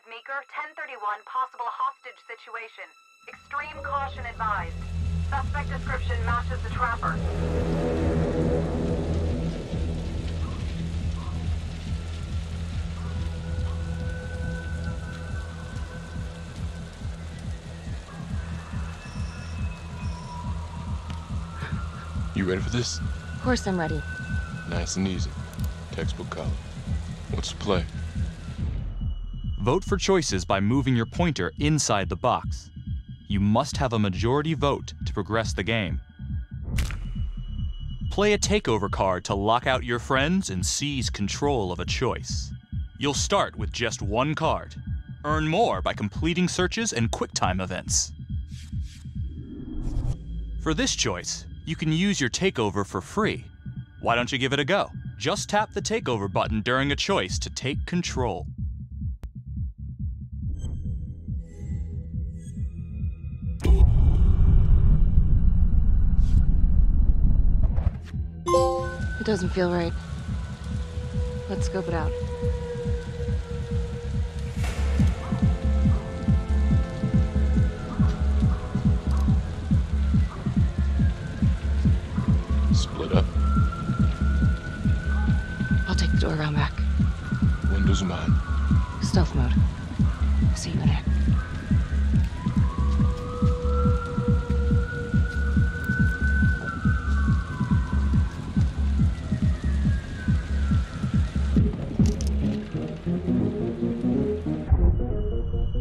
Meeker, 1031, possible hostage situation. Extreme caution advised. Suspect description matches the trapper. You ready for this? Of course I'm ready. Nice and easy. Textbook color. What's the play? Vote for choices by moving your pointer inside the box. You must have a majority vote to progress the game. Play a takeover card to lock out your friends and seize control of a choice. You'll start with just one card. Earn more by completing searches and QuickTime events. For this choice, you can use your takeover for free. Why don't you give it a go? Just tap the takeover button during a choice to take control. It doesn't feel right. Let's scope it out. Split up. I'll take the door around back. Windows mine. Stealth mode. See you in there.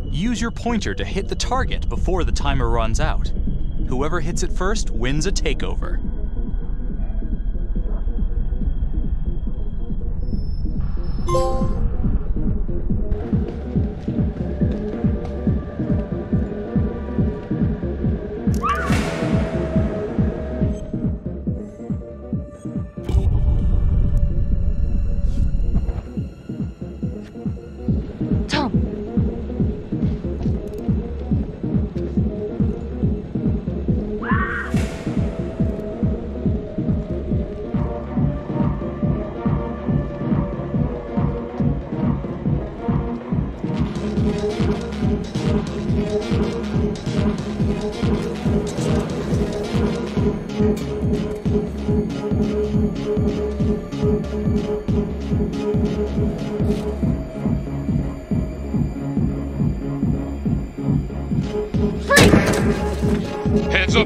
Use your pointer to hit the target before the timer runs out. Whoever hits it first wins a takeover.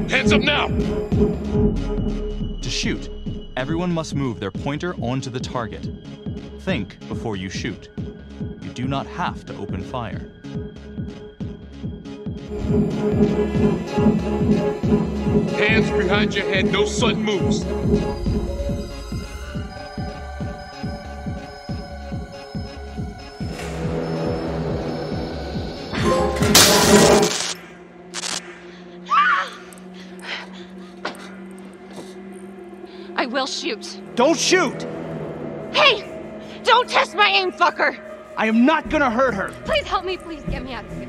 Hands up now! To shoot, everyone must move their pointer onto the target. Think before you shoot. You do not have to open fire. Hands behind your head, no sudden moves. I will shoot. Don't shoot! Hey! Don't test my aim, fucker! I am not gonna hurt her. Please help me, please get me out of here.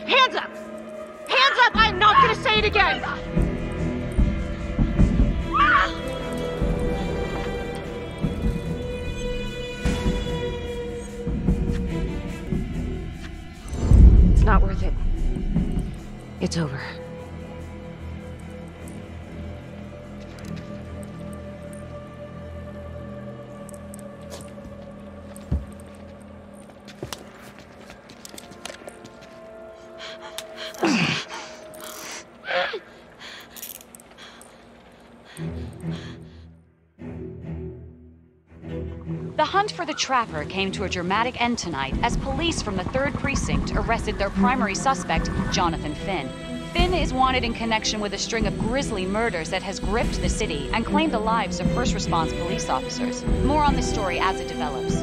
Hands up! Hands up! I'm not gonna say it again! It's not worth it. It's over. The hunt for the Trapper came to a dramatic end tonight as police from the 3rd Precinct arrested their primary suspect, Jonathan Finn. Finn is wanted in connection with a string of grisly murders that has gripped the city and claimed the lives of first response police officers. More on this story as it develops.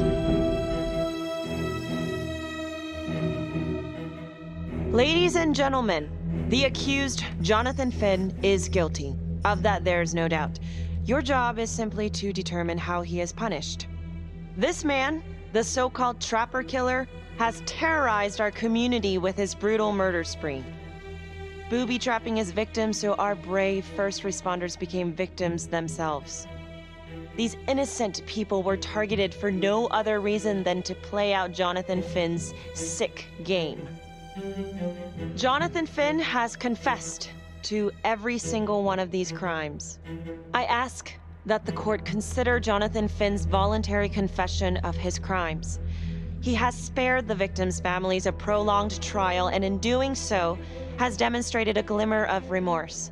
Ladies and gentlemen, the accused, Jonathan Finn, is guilty. Of that, there's no doubt. Your job is simply to determine how he is punished. This man, the so-called Trapper Killer, has terrorized our community with his brutal murder spree. Booby-trapping his victims so our brave first responders became victims themselves. These innocent people were targeted for no other reason than to play out Jonathan Finn's sick game. Jonathan Finn has confessed to every single one of these crimes. I ask that the court consider Jonathan Finn's voluntary confession of his crimes. He has spared the victims' families a prolonged trial, and in doing so, has demonstrated a glimmer of remorse.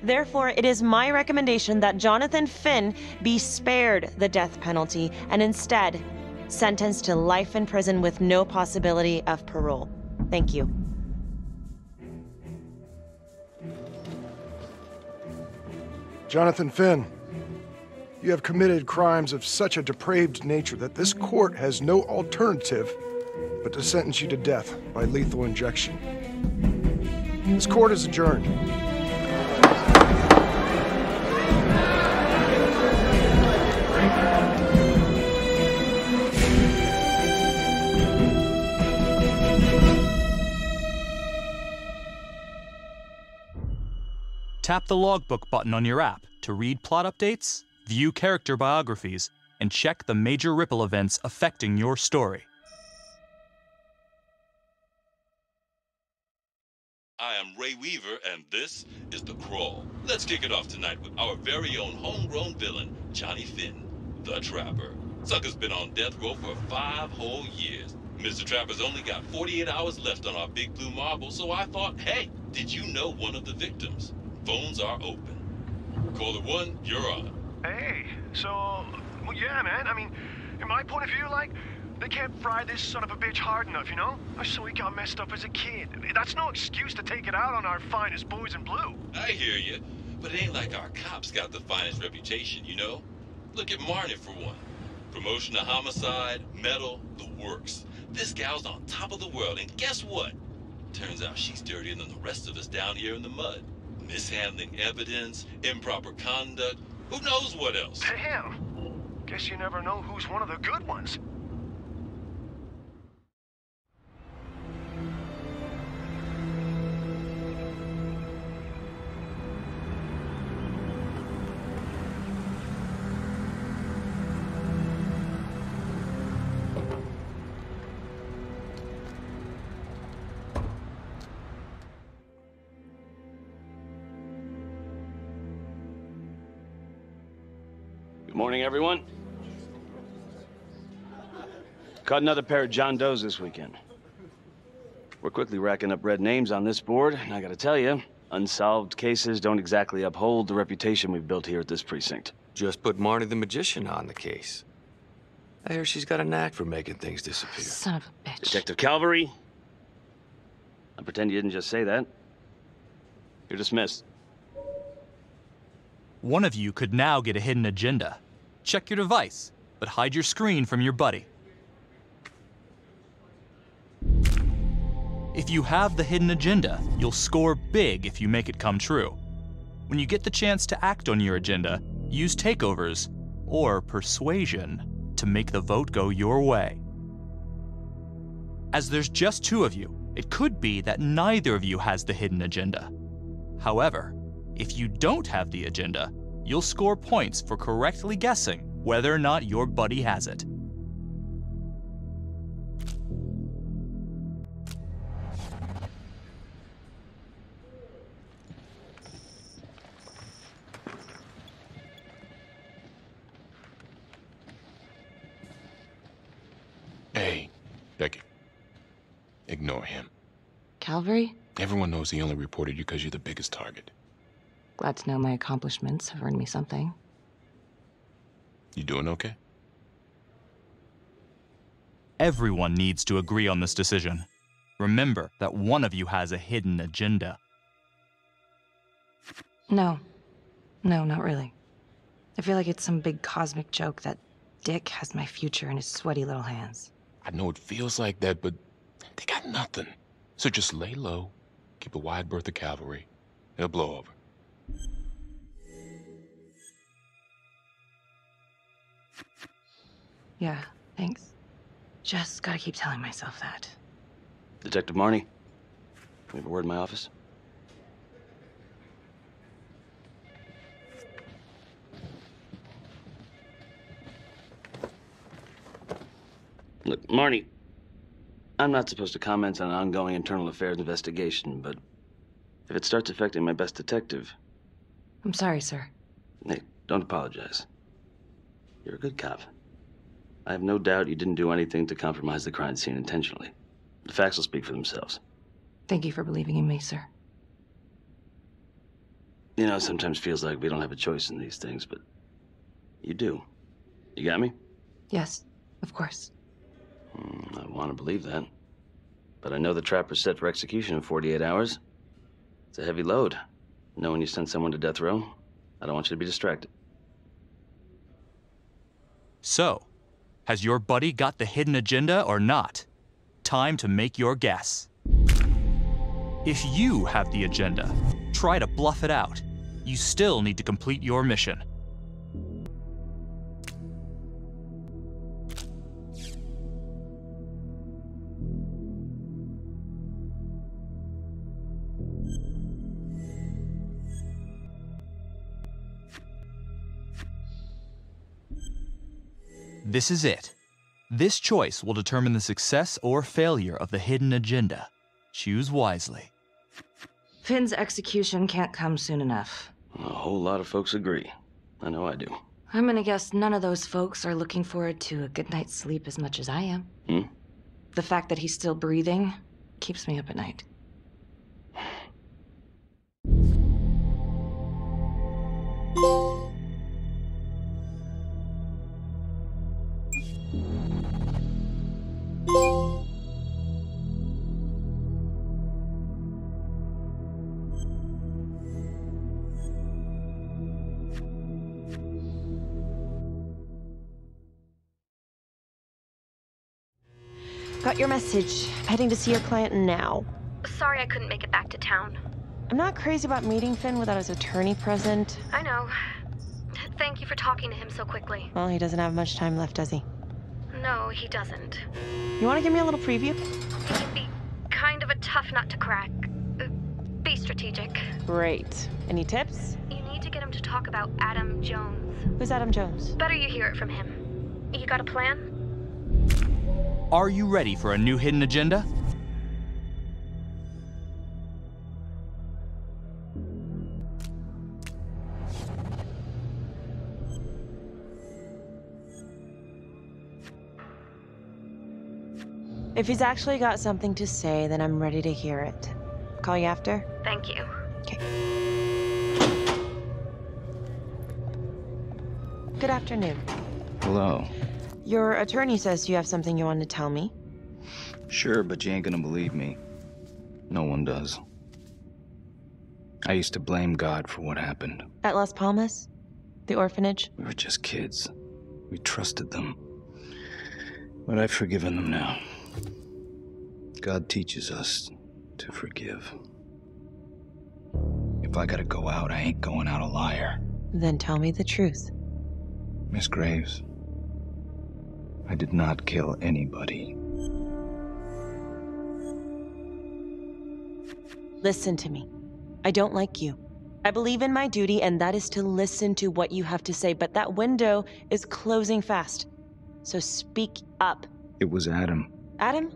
Therefore, it is my recommendation that Jonathan Finn be spared the death penalty and instead sentenced to life in prison with no possibility of parole. Thank you. Jonathan Finn, you have committed crimes of such a depraved nature that this court has no alternative but to sentence you to death by lethal injection. This court is adjourned. Tap the logbook button on your app to read plot updates, view character biographies, and check the major ripple events affecting your story. I am Ray Weaver, and this is The Crawl. Let's kick it off tonight with our very own homegrown villain, Johnny Finn, the Trapper. Sucker's been on death row for 5 whole years. Mr. Trapper's only got 48 hours left on our big blue marble, so I thought, hey, did you know one of the victims? Phones are open. Caller 1, you're on. Hey, so, well, yeah, man, I mean, in my point of view, like, they can't fry this son of a bitch hard enough, you know? So he got messed up as a kid. That's no excuse to take it out on our finest boys in blue. I hear you, but it ain't like our cops got the finest reputation, you know? Look at Marney, for one. Promotion to homicide, medal, the works. This gal's on top of the world, and guess what? Turns out she's dirtier than the rest of us down here in the mud. Mishandling evidence, improper conduct, who knows what else? Damn. Guess you never know who's one of the good ones. Good morning, everyone. Caught another pair of John Does this weekend. We're quickly racking up red names on this board, and I gotta tell you, unsolved cases don't exactly uphold the reputation we've built here at this precinct. Just put Marnie the Magician on the case. I hear she's got a knack for making things disappear. Son of a bitch. Detective Calvary, I pretend you didn't just say that. You're dismissed. One of you could now get a hidden agenda. Check your device, but hide your screen from your buddy. If you have the hidden agenda, you'll score big if you make it come true. When you get the chance to act on your agenda, use takeovers or persuasion to make the vote go your way. As there's just 2 of you, it could be that neither of you has the hidden agenda. However, if you don't have the agenda, you'll score points for correctly guessing whether or not your buddy has it. Hey, Becky. Ignore him. Calvary? Everyone knows he only reported you because you're the biggest target. Glad to know my accomplishments have earned me something. You doing okay? Everyone needs to agree on this decision. Remember that one of you has a hidden agenda. No. No, not really. I feel like it's some big cosmic joke that Dick has my future in his sweaty little hands. I know it feels like that, but they got nothing. So just lay low, keep a wide berth of cavalry. It'll blow over. Yeah, thanks. Just gotta keep telling myself that. Detective Marney, can we have a word in my office? Look, Marney, I'm not supposed to comment on an ongoing internal affairs investigation, but if it starts affecting my best detective... I'm sorry, sir. Hey, don't apologize. You're a good cop. I have no doubt you didn't do anything to compromise the crime scene intentionally. The facts will speak for themselves. Thank you for believing in me, sir. You know, it sometimes feels like we don't have a choice in these things, but you do. You got me? Yes, of course. I want to believe that. But I know the trapper's set for execution in 48 hours. It's a heavy load. Knowing you sent someone to death row, I don't want you to be distracted. So, has your buddy got the hidden agenda or not? Time to make your guess. If you have the agenda, try to bluff it out. You still need to complete your mission. This is it. This choice will determine the success or failure of the hidden agenda. Choose wisely. Finn's execution can't come soon enough. A whole lot of folks agree. I know I do. I'm gonna guess none of those folks are looking forward to a good night's sleep as much as I am. The fact that he's still breathing keeps me up at night. Got your message. Heading to see your client now. Sorry I couldn't make it back to town. I'm not crazy about meeting Finn without his attorney present. I know. Thank you for talking to him so quickly. Well, he doesn't have much time left, does he? No, he doesn't. You want to give me a little preview? He'd be kind of a tough nut to crack. Be strategic. Great. Any tips? You need to get him to talk about Adam Jones. Who's Adam Jones? Better you hear it from him. You got a plan? Are you ready for a new hidden agenda? If he's actually got something to say, then I'm ready to hear it. Call you after? Thank you. Okay. Good afternoon. Hello. Your attorney says you have something you want to tell me. Sure, but you ain't gonna believe me. No one does. I used to blame God for what happened. At Las Palmas? The orphanage? We were just kids. We trusted them. But I've forgiven them now. God teaches us to forgive. If I gotta go out, I ain't going out a liar. Then tell me the truth. Miss Graves, I did not kill anybody. Listen to me. I don't like you. I believe in my duty, and that is to listen to what you have to say, but that window is closing fast. So speak up. It was Adam. Adam?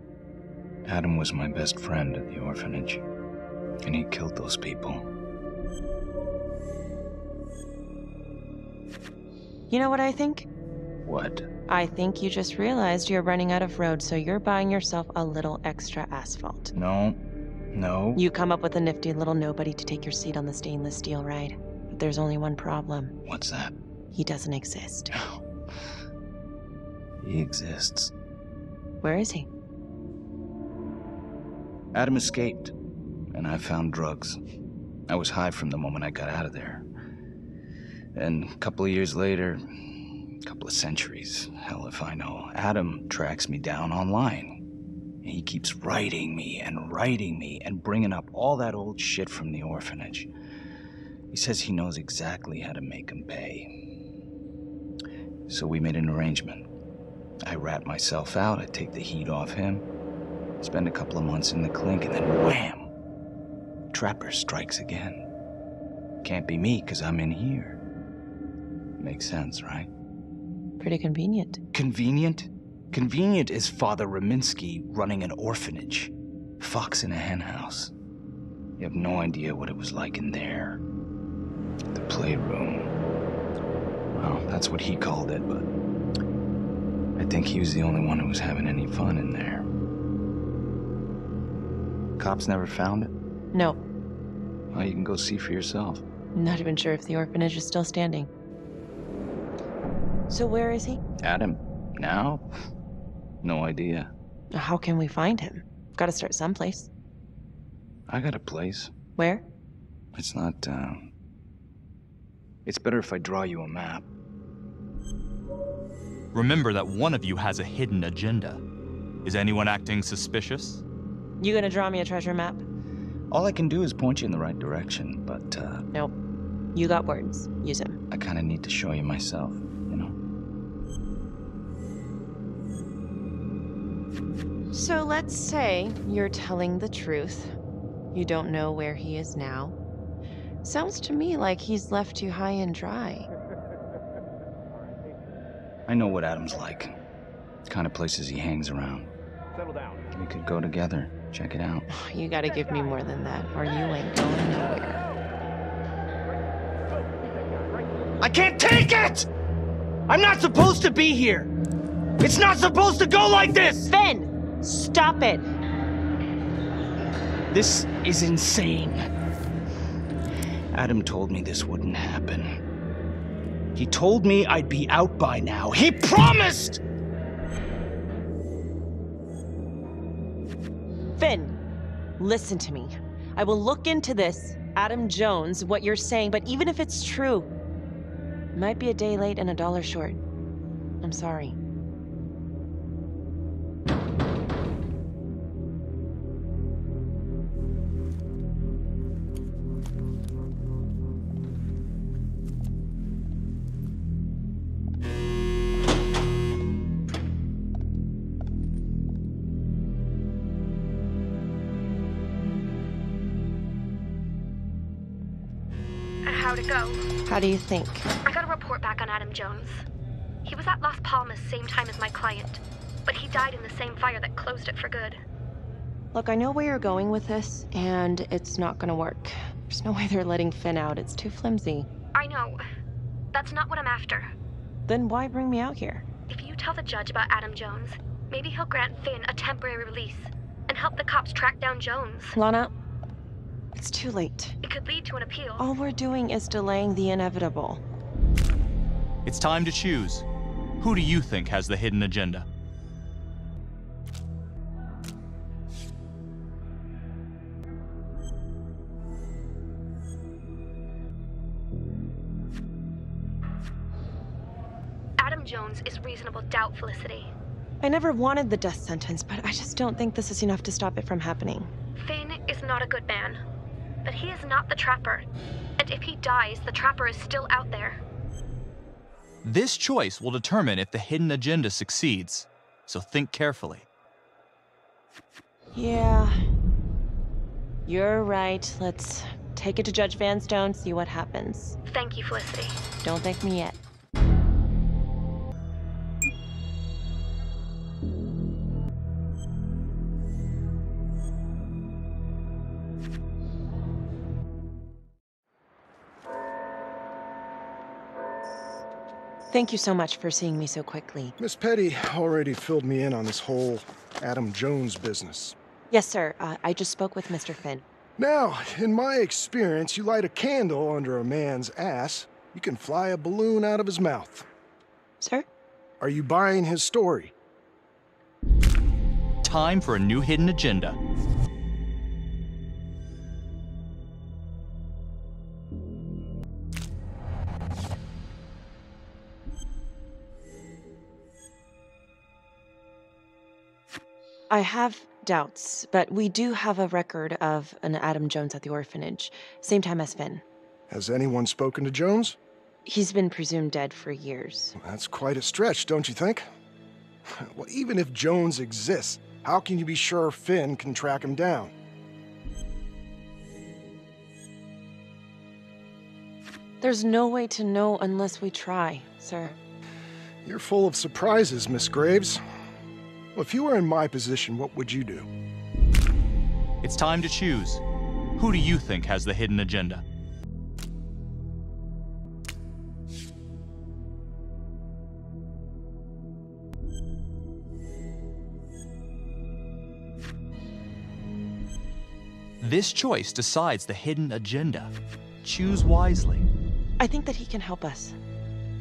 Adam was my best friend at the orphanage, and he killed those people. You know what I think? What? I think you just realized you're running out of road, so you're buying yourself a little extra asphalt. No. You come up with a nifty little nobody to take your seat on the stainless steel ride. But there's only one problem. What's that? He doesn't exist. He exists. Where is he? Adam escaped, and I found drugs. I was high from the moment I got out of there. And a couple of years later, a couple of centuries, hell if I know, Adam tracks me down online. He keeps writing me and bringing up all that old shit from the orphanage. He says he knows exactly how to make him pay. So we made an arrangement. I rat myself out, I take the heat off him, spend a couple of months in the clink, and then wham! Trapper strikes again. Can't be me, 'cause I'm in here. Makes sense, right? Pretty convenient. Convenient? Convenient is Father Raminsky running an orphanage. Fox in a henhouse. You have no idea what it was like in there. The playroom. Well, that's what he called it, but I think he was the only one who was having any fun in there. Cops never found it? No. Well, you can go see for yourself. Not even sure if the orphanage is still standing. So where is he? Adam? Now? No idea. How can we find him? Got to start someplace. I got a place. Where? It's not, It's better if I draw you a map. Remember that one of you has a hidden agenda. Is anyone acting suspicious? You gonna draw me a treasure map? All I can do is point you in the right direction, but, Nope. You got words. Use them. I kinda need to show you myself, you know? So let's say you're telling the truth. You don't know where he is now. Sounds to me like he's left you high and dry. I know what Adam's like. The kind of places he hangs around. Settle down. We could go together. Check it out. You gotta give me more than that, or you ain't going nowhere. I can't take it! I'm not supposed to be here! It's not supposed to go like this! Finn! Stop it! This is insane. Adam told me this wouldn't happen. He told me I'd be out by now. He promised! Finn, listen to me. I will look into this, Adam Jones, what you're saying, but even if it's true, it might be a day late and $1 short. I'm sorry. How'd it go? How do you think? I got a report back on Adam Jones. He was at Las Palmas same time as my client, but he died in the same fire that closed it for good. Look, I know where you're going with this, and it's not gonna work. There's no way they're letting Finn out. It's too flimsy. I know. That's not what I'm after. Then why bring me out here? If you tell the judge about Adam Jones, Maybe he'll grant Finn a temporary release and help the cops track down Jones. Lana, it's too late. It could lead to an appeal. All we're doing is delaying the inevitable. It's time to choose. Who do you think has the hidden agenda? Adam Jones is reasonable doubt, Felicity. I never wanted the death sentence, but I just don't think this is enough to stop it from happening. Finn is not a good man, but he is not the Trapper. And if he dies, the Trapper is still out there. This choice will determine if the hidden agenda succeeds, so think carefully. Yeah. You're right. Let's take it to Judge Vanstone, see what happens. Thank you, Felicity. Don't thank me yet. Thank you so much for seeing me so quickly. Miss Petty already filled me in on this whole Adam Jones business. Yes, sir. I just spoke with Mr. Finn. Now, in my experience, you light a candle under a man's ass, you can fly a balloon out of his mouth. Sir? Are you buying his story? Time for a new hidden agenda. I have doubts, but we do have a record of an Adam Jones at the orphanage, same time as Finn. Has anyone spoken to Jones? He's been presumed dead for years. That's quite a stretch, don't you think? Well, even if Jones exists, how can you be sure Finn can track him down? There's no way to know unless we try, sir. You're full of surprises, Miss Graves. Well, if you were in my position, what would you do? It's time to choose. Who do you think has the hidden agenda? This choice decides the hidden agenda. Choose wisely. I think that he can help us.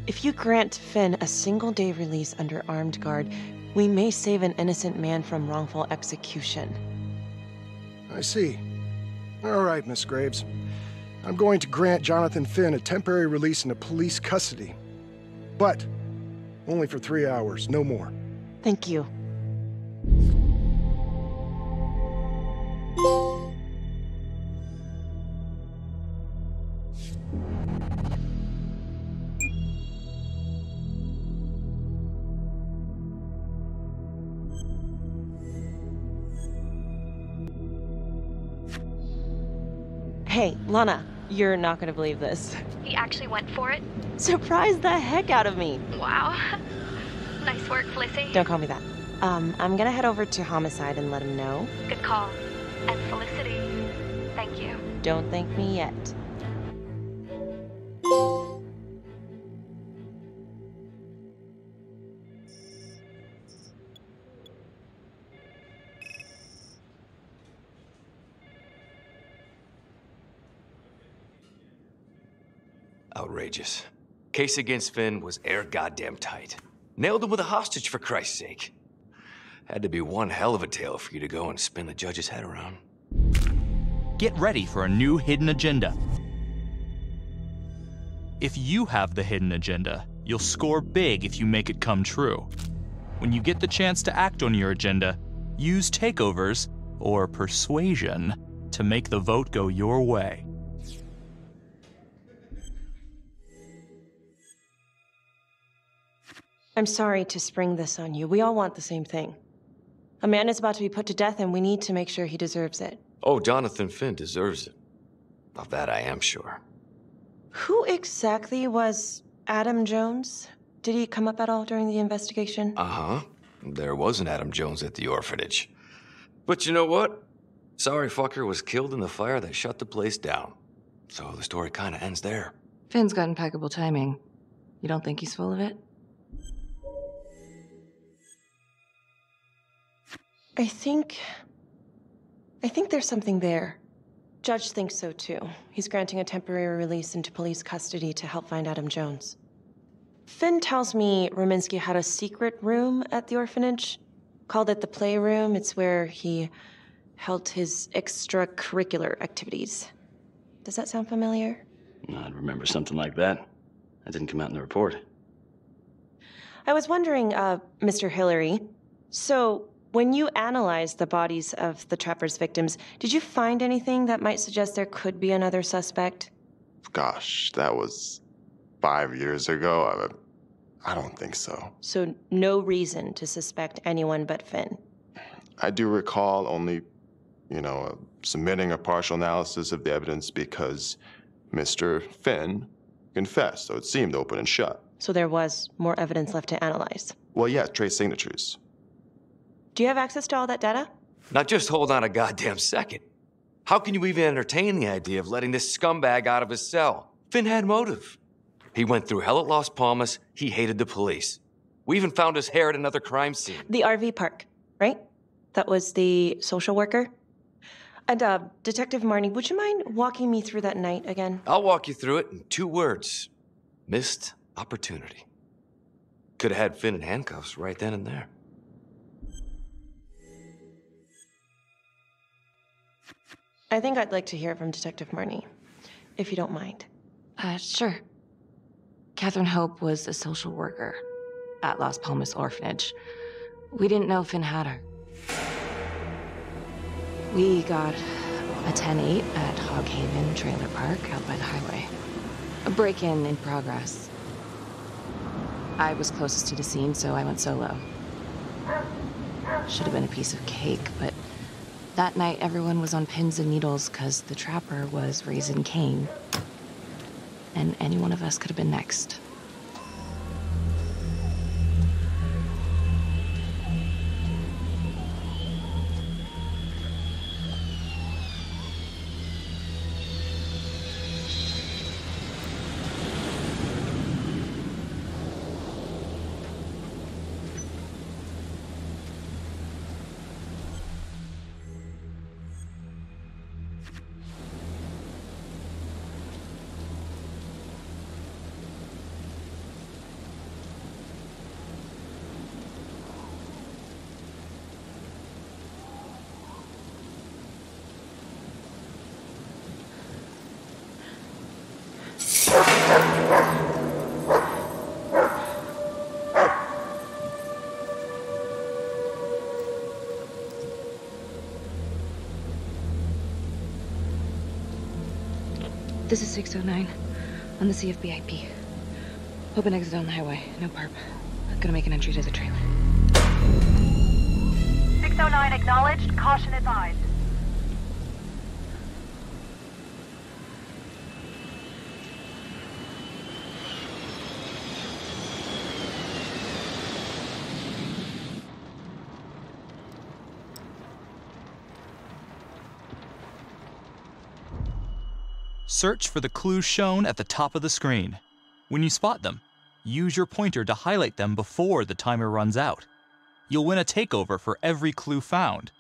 If you grant Finn a single-day release under armed guard, we may save an innocent man from wrongful execution. I see. All right, Miss Graves. I'm going to grant Jonathan Finn a temporary release into police custody. But only for 3 hours, no more. Thank you. Hey, Lana, you're not gonna believe this. He actually went for it? Surprised the heck out of me. Wow. Nice work, Felicity. Don't call me that. I'm gonna head over to Homicide and let him know. Good call. And Felicity, thank you. Don't thank me yet. Outrageous. Case against Finn was air goddamn tight. Nailed him with a hostage, for Christ's sake. Had to be one hell of a tale for you to go and spin the judge's head around. Get ready for a new hidden agenda. If you have the hidden agenda, you'll score big if you make it come true. When you get the chance to act on your agenda, use takeovers or persuasion to make the vote go your way. I'm sorry to spring this on you. We all want the same thing. A man is about to be put to death, and we need to make sure he deserves it. Oh, Jonathan Finn deserves it. Of that I am sure. Who exactly was Adam Jones? Did he come up at all during the investigation? Uh-huh. There was an Adam Jones at the orphanage. But you know what? Sorry fucker was killed in the fire that shut the place down. So the story kind of ends there. Finn's got impeccable timing. You don't think he's full of it? I think there's something there. Judge thinks so too. He's granting a temporary release into police custody to help find Adam Jones. Finn tells me Rominsky had a secret room at the orphanage. Called it the playroom. It's where he held his extracurricular activities. Does that sound familiar? I'd remember something like that. That didn't come out in the report. I was wondering, Mr. Hillary, so when you analyzed the bodies of the Trapper's victims, did you find anything that might suggest there could be another suspect? Gosh, that was 5 years ago. I don't think so. So no reason to suspect anyone but Finn? I do recall only, submitting a partial analysis of the evidence because Mr. Finn confessed, so it seemed open and shut. So there was more evidence left to analyze? Well, yeah, trace signatures. Do you have access to all that data? Now just hold on a goddamn second. How can you even entertain the idea of letting this scumbag out of his cell? Finn had motive. He went through hell at Las Palmas. He hated the police. We even found his hair at another crime scene. The RV park, right? That was the social worker? And, Detective Marney, would you mind walking me through that night again? I'll walk you through it in 2 words. Missed opportunity. Could have had Finn in handcuffs right then and there. I think I'd like to hear from Detective Marney, if you don't mind. Sure. Catherine Hope was a social worker at Las Palmas Orphanage. We didn't know Finn had her. We got a 10-8 at Hog Haven Trailer Park out by the highway. A break-in in progress. I was closest to the scene, so I went solo. Should have been a piece of cake, but that night everyone was on pins and needles because the Trapper was raising Cain. And any one of us could have been next. This is 609 on the CFBIP. Open exit on the highway. No perp. Gonna make an entry to the trailer. 609 acknowledged. Caution advised. Search for the clues shown at the top of the screen. When you spot them, use your pointer to highlight them before the timer runs out. You'll win a takeover for every clue found.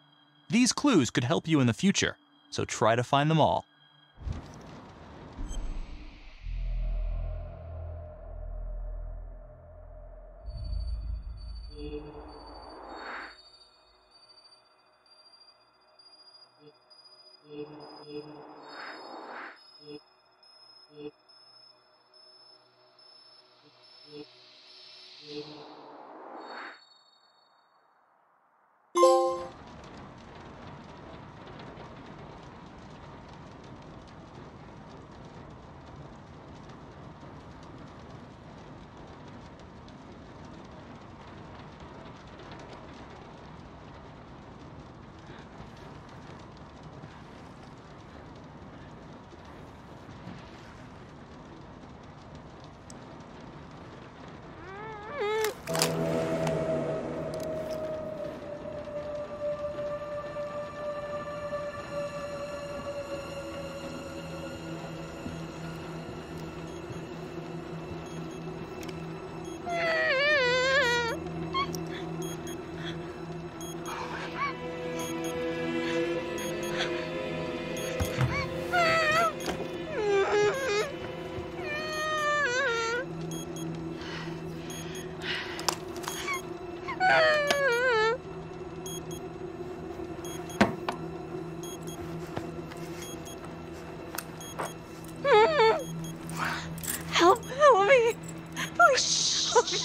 These clues could help you in the future, so try to find them all.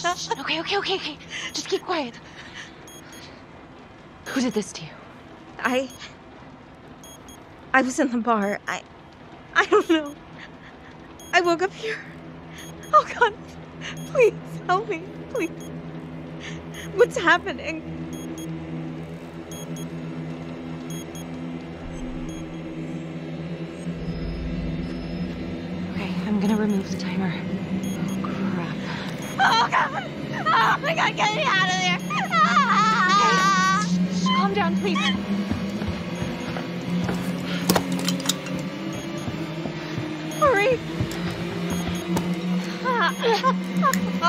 Okay. Just keep quiet. Who did this to you? I was in the bar. I don't know. I woke up here. Oh God, please help me, please. What's happening? Okay, I'm gonna remove the timer. Oh, crap. Oh God! Oh my God, get me out of there! Okay. Shh, calm down, please. Hurry!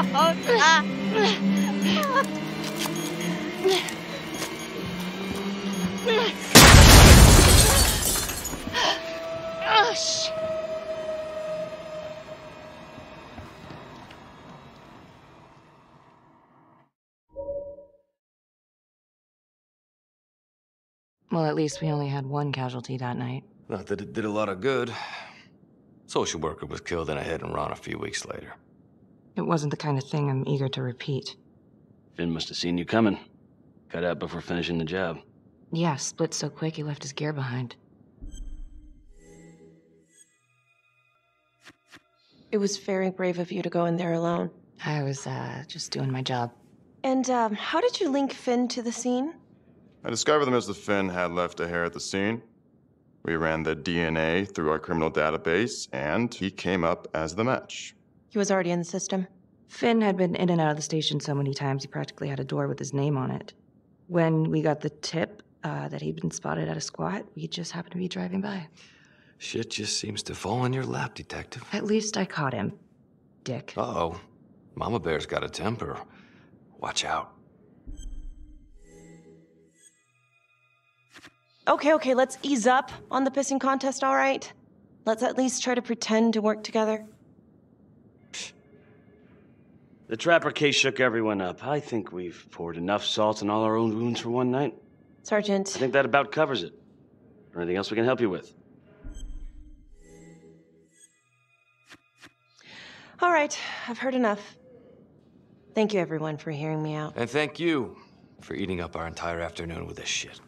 Oh God! Oh, shit. Well, at least we only had one casualty that night. Not that it did a lot of good. Social worker was killed in a hit and run a few weeks later. It wasn't the kind of thing I'm eager to repeat. Finn must have seen you coming. Got out before finishing the job. Yeah, split so quick he left his gear behind. It was very brave of you to go in there alone. I was, just doing my job. And, how did you link Finn to the scene? I discovered that Mr. Finn had left a hair at the scene. We ran the DNA through our criminal database, and he came up as the match. He was already in the system. Finn had been in and out of the station so many times he practically had a door with his name on it. When we got the tip that he'd been spotted at a squat, we just happened to be driving by. Shit just seems to fall in your lap, Detective. At least I caught him, dick. Uh-oh. Mama Bear's got a temper. Watch out. Okay, let's ease up on the pissing contest, all right? Let's at least try to pretend to work together. The Trapper case shook everyone up. I think we've poured enough salt in all our own wounds for one night. Sergeant. I think that about covers it. Or anything else we can help you with? All right, I've heard enough. Thank you, everyone, for hearing me out. And thank you for eating up our entire afternoon with this shit.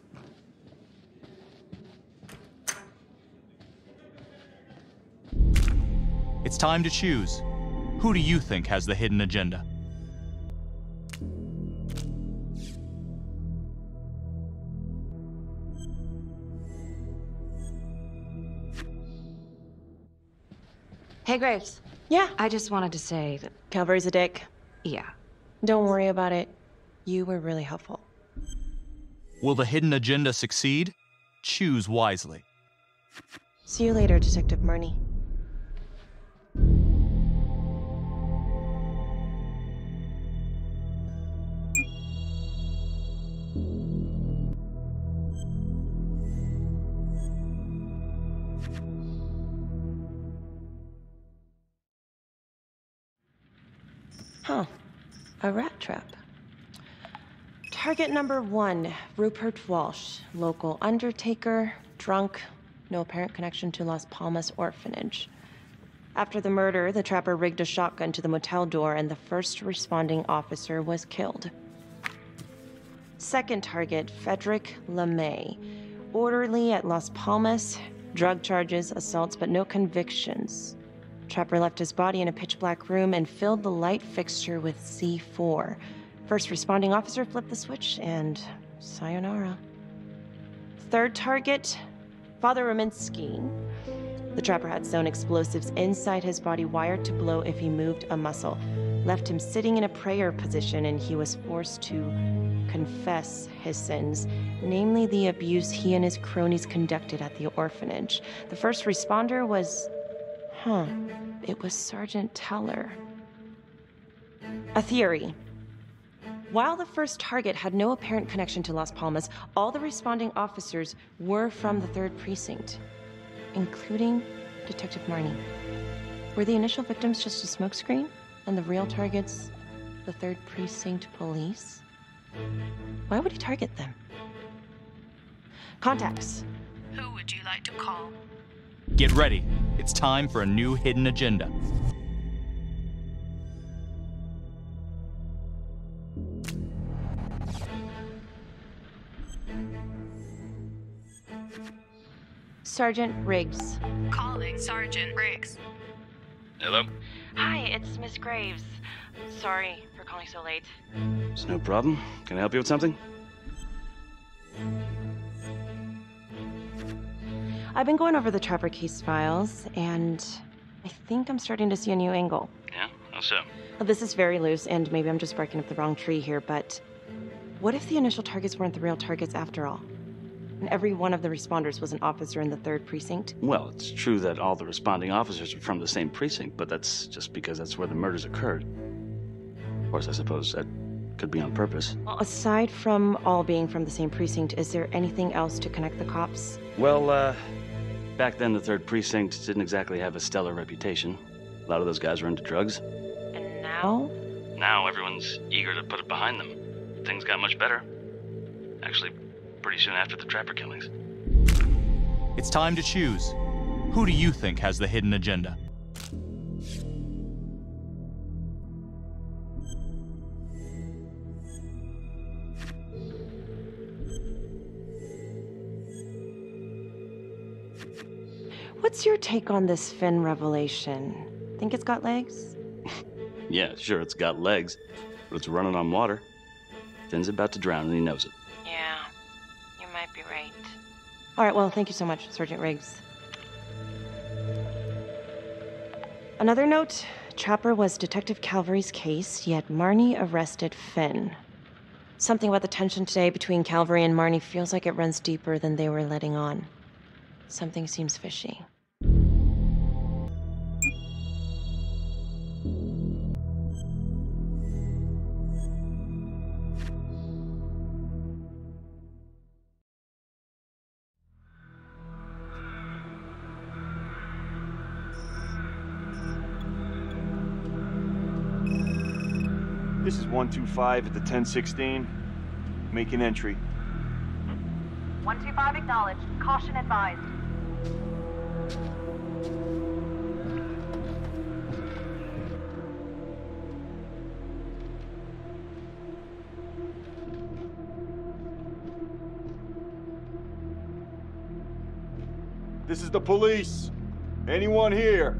It's time to choose. Who do you think has the hidden agenda? Hey, Graves. Yeah? I just wanted to say that... Calvary's a dick. Yeah. Don't worry about it. You were really helpful. Will the hidden agenda succeed? Choose wisely. See you later, Detective Marney. Huh. A rat trap. Target number 1, Rupert Walsh, local undertaker, drunk, no apparent connection to Las Palmas orphanage. After the murder, the trapper rigged a shotgun to the motel door and the first responding officer was killed. Second target, Frederick LeMay, orderly at Las Palmas, drug charges, assaults, but no convictions. Trapper left his body in a pitch-black room and filled the light fixture with C4. First responding officer flipped the switch, and sayonara. Third target, Father Rominsky. The trapper had sewn explosives inside his body, wired to blow if he moved a muscle. Left him sitting in a prayer position, and he was forced to confess his sins, namely the abuse he and his cronies conducted at the orphanage. The first responder was... it was Sergeant Teller. A theory. While the first target had no apparent connection to Las Palmas, all the responding officers were from the 3rd Precinct, including Detective Marney. Were the initial victims just a smokescreen, and the real targets the 3rd Precinct police? Why would he target them? Contacts. Who would you like to call? Get ready. It's time for a new hidden agenda. Sergeant Riggs. Calling Sergeant Riggs. Hello? Hi, it's Miss Graves. Sorry for calling so late. It's no problem. Can I help you with something? I've been going over the Trapper case files, and I think I'm starting to see a new angle. Yeah? How so? This is very loose, and maybe I'm just barking up the wrong tree here, but what if the initial targets weren't the real targets after all? And every one of the responders was an officer in the 3rd Precinct? Well, it's true that all the responding officers are from the same precinct, but that's just because that's where the murders occurred. Of course, I suppose that could be on purpose. Well, aside from all being from the same precinct, is there anything else to connect the cops? Well, back then the 3rd Precinct didn't exactly have a stellar reputation. A lot of those guys were into drugs. And now? Now everyone's eager to put it behind them. Things got much better. Actually, pretty soon after the Trapper killings. It's time to choose. Who do you think has the hidden agenda? What's your take on this Finn revelation? Think it's got legs? Yeah, sure, it's got legs, but it's running on water. Finn's about to drown and he knows it. Yeah, you might be right. All right, well, thank you so much, Sergeant Riggs. Another note, Trapper was Detective Calvary's case, yet Marney arrested Finn. Something about the tension today between Calvary and Marney feels like it runs deeper than they were letting on. Something seems fishy. This is 125 at the 1016. Making entry. 125 acknowledged. Caution advised. This is the police. Anyone here?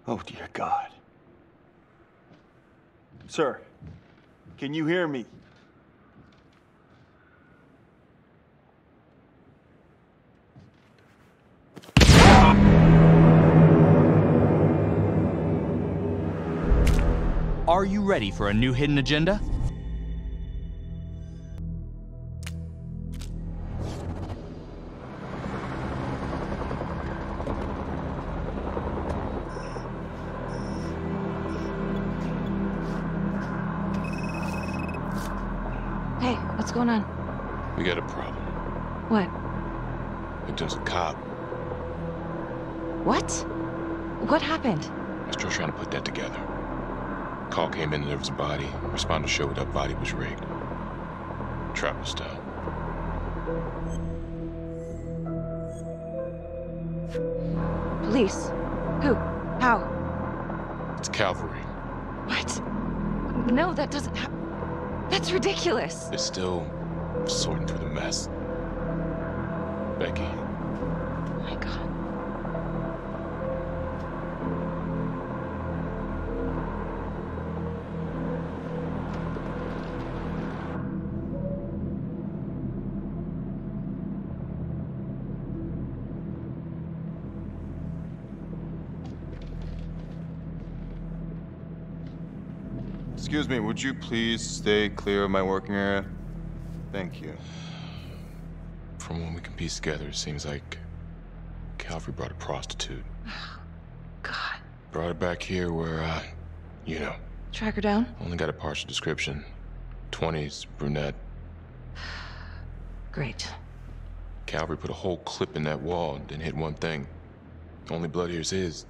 Oh, dear God. Sir, can you hear me? Are you ready for a new hidden agenda? Hey, what's going on? We got a problem. What? Victim's a cop. What? What happened? I'm still trying to put that together. Call came in and there was a body. Responder showed up, body was rigged. Trapper style. Police? Who? How? It's Calvary. What? No, that doesn't that's ridiculous. They're still sorting through the mess. Becky. Oh my God. Excuse me, would you please stay clear of my working area? Thank you. From what we can piece together, it seems like Calvary brought a prostitute. God. Brought her back here where, you know. Track her down? Only got a partial description. 20s, brunette. Great. Calvary put a whole clip in that wall and didn't hit one thing. Only blood here's his.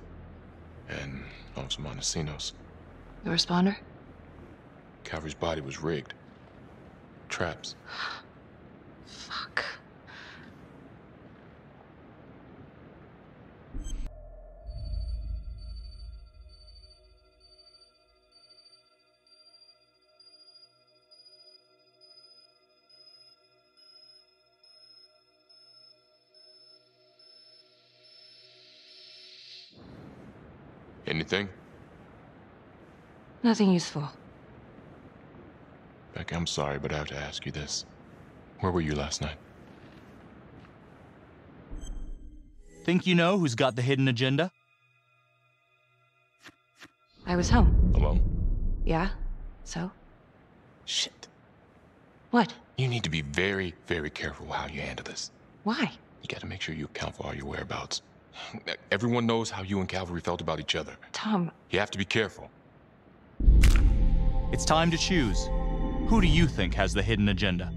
And Officer Montesinos. The responder? Calvary's body was rigged. Traps. Fuck. Anything? Nothing useful. Becky, I'm sorry, but I have to ask you this. Where were you last night? Think you know who's got the hidden agenda? I was home. Alone? Yeah? So? Shit. What? You need to be very, very careful how you handle this. Why? You gotta make sure you account for all your whereabouts. Everyone knows how you and Calvary felt about each other. Tom. You have to be careful. It's time to choose. Who do you think has the hidden agenda?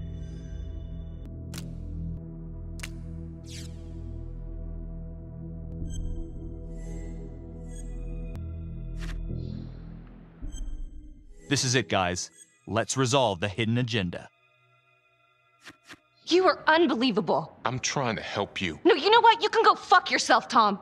This is it, guys. Let's resolve the hidden agenda. You are unbelievable. I'm trying to help you. No, you know what? You can go fuck yourself, Tom.